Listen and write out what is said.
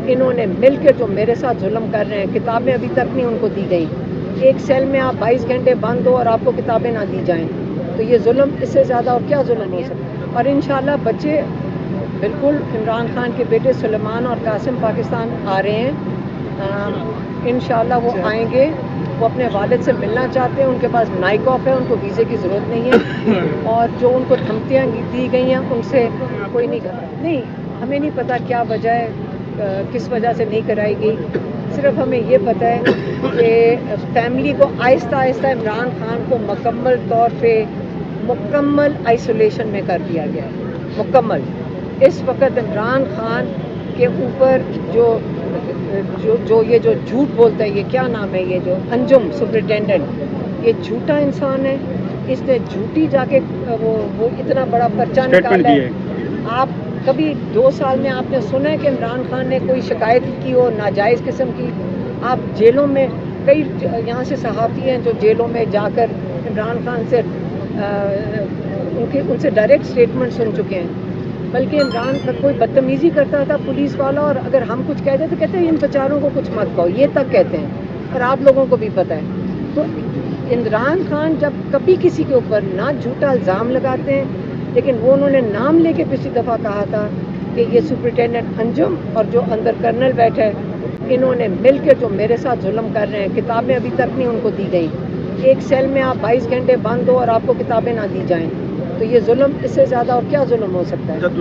انہوں نے مل کے جو میرے ساتھ ظلم کر رہے ہیں. کتابیں ابھی تک نہیں ان کو دی گئی. ایک سیل میں آپ 22 گھنٹے بند ہو اور آپ کو کتابیں نہ دی جائیں تو یہ ظلم اس سے زیادہ اور کیا ظلم ہو سکتا ہے. اور انشاءاللہ بچے بالکل عمران خان کے بیٹے سلیمان اور قاسم پاکستان آ رہے ہیں. انشاءاللہ وہ آئیں گے. وہ اپنے والد سے ملنا چاہتے ہیں. ان کے پاس نائک آف ہے, ان کو ویزے کی ضرورت نہیں ہے. اور جو ان کو دھمکیاں دی گئی ہیں ان سے کوئی نہیں, ہمیں نہیں پتہ کیا وجہ ہے, کس وجہ سے نہیں کرائی گئی. صرف ہمیں یہ پتہ ہے کہ فیملی کو آہستہ آہستہ عمران خان کو مکمل طور پہ مکمل آئسولیشن میں کر دیا گیا ہے. مکمل. اس وقت عمران خان کے اوپر جو یہ جو جھوٹ بولتا ہے, یہ کیا نام ہے, یہ جو انجم سپرنٹینڈنٹ, یہ جھوٹا انسان ہے. اس نے جھوٹی جا کے وہ اتنا بڑا پرچہ نکالا ہے. آپ کبھی 2 سال میں آپ نے سنا ہے کہ عمران خان نے کوئی شکایت کی ہو ناجائز قسم کی؟ آپ جیلوں میں کئی یہاں سے صحافی ہیں جو جیلوں میں جا کر عمران خان سے ان سے ڈائریکٹ اسٹیٹمنٹ سن چکے ہیں. بلکہ عمران خان کوئی بدتمیزی کرتا تھا پولیس والا, اور اگر ہم کچھ کہتے تو کہتے ہیں ان بیچاروں کو کچھ مت کہو, یہ تک کہتے ہیں. اور آپ لوگوں کو بھی پتہ ہے. تو عمران خان جب کبھی کسی کے اوپر نہ جھوٹا الزام لگاتے ہیں, لیکن وہ انہوں نے نام لے کے پچھلی دفعہ کہا تھا کہ یہ سپرنٹینڈنٹ انجم اور جو اندر کرنل بیٹھا ہے, انہوں نے مل کے جو میرے ساتھ ظلم کر رہے ہیں. کتابیں ابھی تک نہیں ان کو دی گئی. ایک سیل میں آپ 22 گھنٹے بند ہو اور آپ کو کتابیں نہ دی جائیں تو یہ ظلم اس سے زیادہ اور کیا ظلم ہو سکتا ہے.